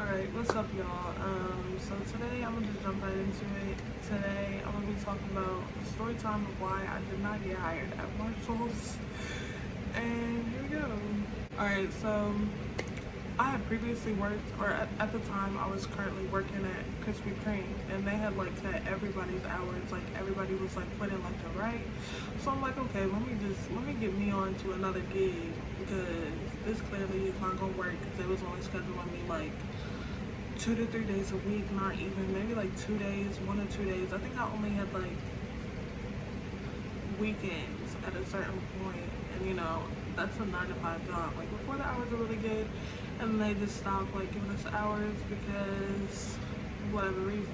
Alright, what's up y'all? So today I'm gonna just jump right into it. Today I'm gonna be talking about the story time of why I did not get hired at Marshall's. And here we go. Alright, so I had previously worked, or at the time I was currently working at Krispy Kreme, and they had like cut everybody's hours, like everybody was like put in like the right. So I'm like, okay, let me get me on to another gig because this clearly is not gonna work because they was only scheduling me like 2 to 3 days a week, not even, maybe like 2 days, 1 or 2 days. I think I only had like weekends at a certain point, and you know, that's a 9 to 5 job. Like before the hours are really good, and they just stopped like giving us hours because whatever reason.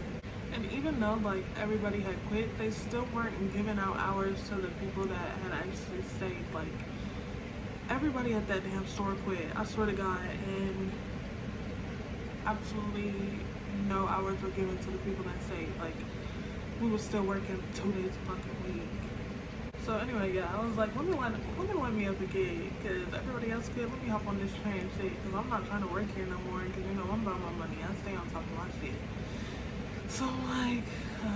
And even though like everybody had quit, they still weren't giving out hours to the people that had actually stayed. Like everybody at that damn store quit, I swear to God, and absolutely no hours were given to the people that stayed. Like we were still working 2 days a fucking week. So anyway, yeah, I was like, let me line me up a gig because everybody else good. Let me hop on this train shit because I'm not trying to work here no more because you know I'm about my money. I stay on top of my shit. So I'm like,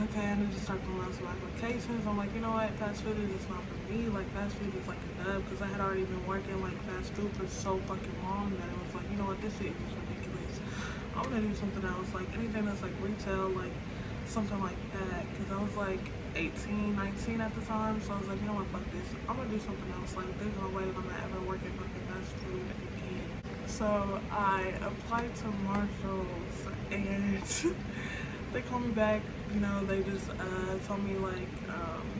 okay, I need to start putting out some applications. I'm like, you know what, fast food is just not for me. Like fast food is like a dub because I had already been working like fast food for so fucking long that it was like, you know what, this shit is ridiculous. I'm gonna do something else, like anything that's like retail, like something like that, because I was like 18, 19 at the time, so I was like, you know what, fuck this, I'm gonna do something else. Like there's no way that I'm gonna ever work in fucking fast food again. So I applied to Marshall's and they called me back, you know, they just told me like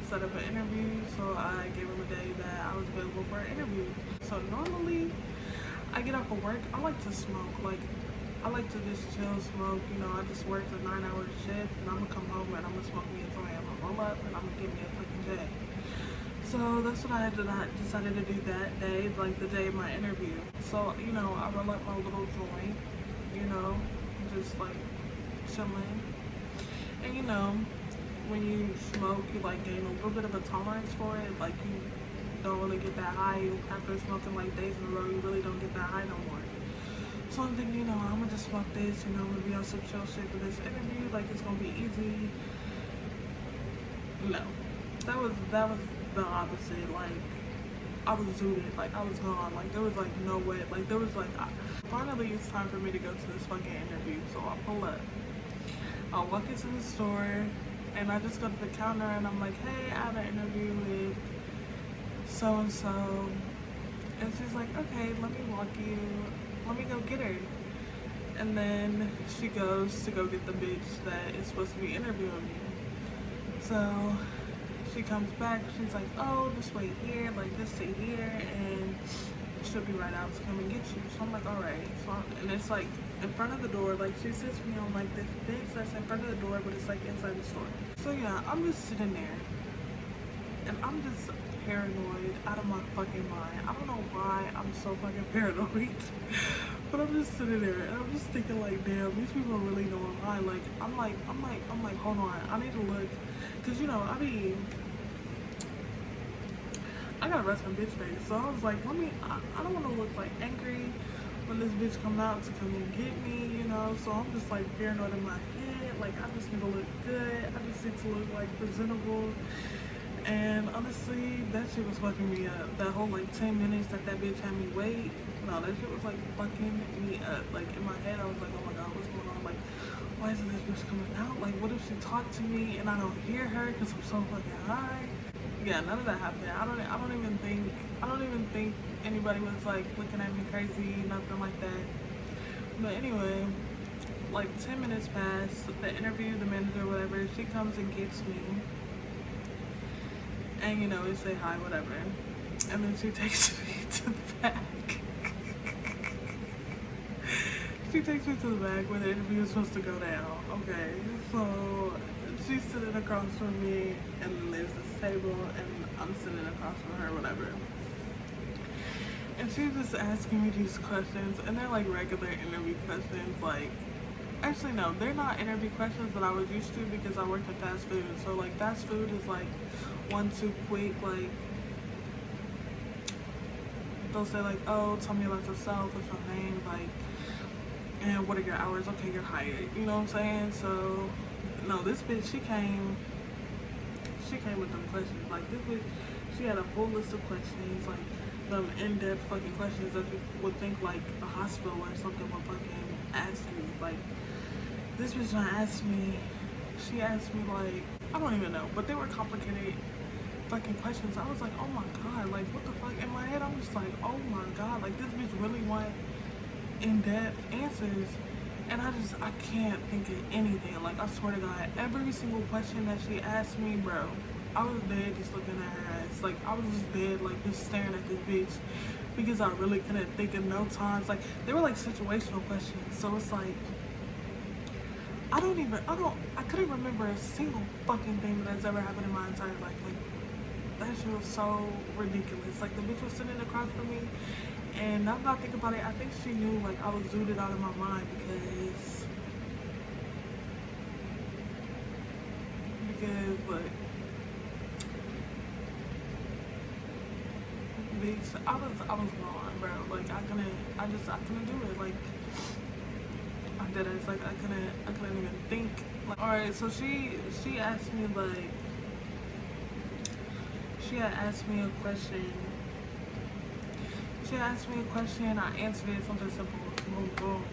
set up an interview. So I gave them a day that I was available for an interview. So normally I get off of work, I like to smoke, like I like to just chill, smoke, you know, I just worked a 9-hour shift and I'm gonna come home and I'm gonna smoke me a joint, I'm gonna roll up and I'm gonna give me a fucking J. So that's what I decided to do that day, like the day of my interview. So, you know, I roll up my little joint, you know, just like chilling. And you know, when you smoke, you like gain a little bit of a tolerance for it, like you don't really get that high. After smoking like days in a row, you really don't get that high no more. So I'm thinking, you know, I'm gonna just fuck this, you know, I'm gonna be on some chill shit for this interview, like it's gonna be easy. No. That was the opposite. Like I was zooted, like I was gone, like there was like no way, like there was like finally it's time for me to go to this fucking interview. So I pull up, I walk into the store and I just go to the counter and I'm like, hey, I have an interview with so and so, and she's like, okay, let me go get her. And then she goes to go get the bitch that is supposed to be interviewing me. So she comes back, she's like, oh, just wait here, like just sit here and she'll be right out to come and get you. So I'm like, alright. So and it's like in front of the door, like she sits me on like this bench that's in front of the door, but it's like inside the store. So yeah, I'm just sitting there and I'm just paranoid out of my fucking mind. I don't know why I'm so fucking paranoid. But I'm just sitting there and I'm just thinking like, damn, these people are really going high. Like I'm like, hold on, I need to look, cause you know, I got a resting bitch face. So I was like, I don't want to look like angry when this bitch come out to come and get me, you know. So I'm just like paranoid in my head. Like I just need to look good. I just need to look like presentable. And honestly, that shit was fucking me up. That whole like 10 minutes that bitch had me wait. No, that shit was like fucking me up. Like in my head, I was like, oh my god, what's going on? Like, why isn't this bitch coming out? Like, what if she talked to me and I don't hear her because I'm so fucking high? Yeah, none of that happened. I don't even think anybody was like looking at me crazy, nothing like that. But anyway, like 10 minutes pass, the interview, the manager, whatever, she comes and gets me. And you know, we say hi, whatever. And then she takes me to the back. She takes me to the back where the interview is supposed to go down. Okay, so she's sitting across from me and there's this table and I'm sitting across from her, whatever. And she's just asking me these questions and they're like regular interview questions. Like, actually no, they're not interview questions that I was used to because I worked at fast food. So like fast food is like one too quick, like they'll say like, oh, tell me about yourself, what's your name, like, and what are your hours? Okay, you're hired. You know what I'm saying? So, no, this bitch, she came with them questions. Like, this bitch, she had a full list of questions, like, them in-depth fucking questions that you would think, like, a hospital or something would fucking ask you. Like, this bitch she asked me, like, I don't even know, but they were complicated fucking questions. I was like, oh my god, like, what the fuck? In my head, I'm just like, oh my god, like, this bitch really want in-depth answers, and I can't think of anything. Like, I swear to god, every single question that she asked me, bro, I was dead just looking at her ass. Like, I was just dead, like, just staring at this bitch, because I really couldn't think of no times. Like, they were like situational questions, so it's like, I couldn't remember a single fucking thing that's ever happened in my entire life. Like, that shit was so ridiculous. Like, the bitch was sitting across from me, and now that I think about it, I think she knew, like, I was zooted out of my mind because, look, bitch, I was gone, bro. Like, I couldn't do it. Like, I did it. It's like, I couldn't even think. Like, alright, so she asked me, like, she had asked me a question. I answered it, something simple, boom, boom.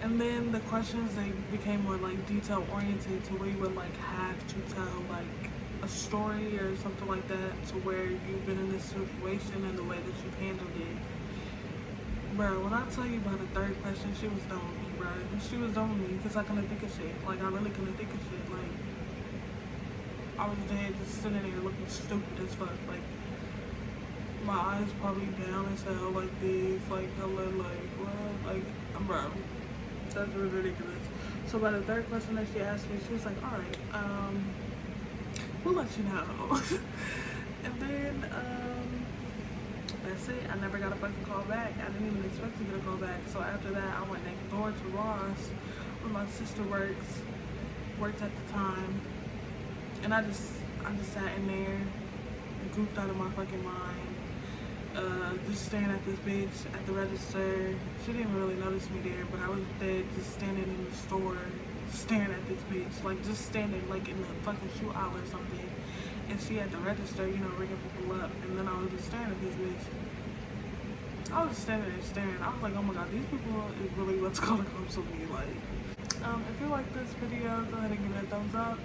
And then the questions, they became more like detail oriented, to where you would like have to tell like a story or something like that, to where you've been in this situation and the way that you've handled it. Bro, when I tell you about the third question, she was done with me, bro. She was done with me because I couldn't think of shit. Like, I really couldn't think of shit. Like, I was dead just sitting there looking stupid as fuck. Like, my eyes probably down as hell, like this, like hella, like, what? Like, bro, that's really ridiculous. So by the third question that she asked me, she was like, alright, we'll let you know. And then, that's it. I never got a fucking call back. I didn't even expect to get a call back. So after that, I went next door to Ross, where my sister worked at the time. And I just sat in there, goofed out of my fucking mind, just staring at this bitch at the register. She didn't really notice me there, but I was dead just standing in the store, staring at this bitch, like just standing like in the fucking shoe aisle or something. And she at the register, you know, ringing people up, and then I was just staring at this bitch. I was just standing there staring. I was like, oh my god, these people is really what's gonna come to me. Like, if you like this video, go ahead and give it a thumbs up.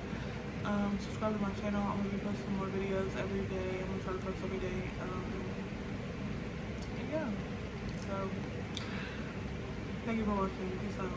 Subscribe to my channel. I'm gonna be posting more videos every day. I'm gonna try to post every day. And yeah. So, thank you for watching. Peace out.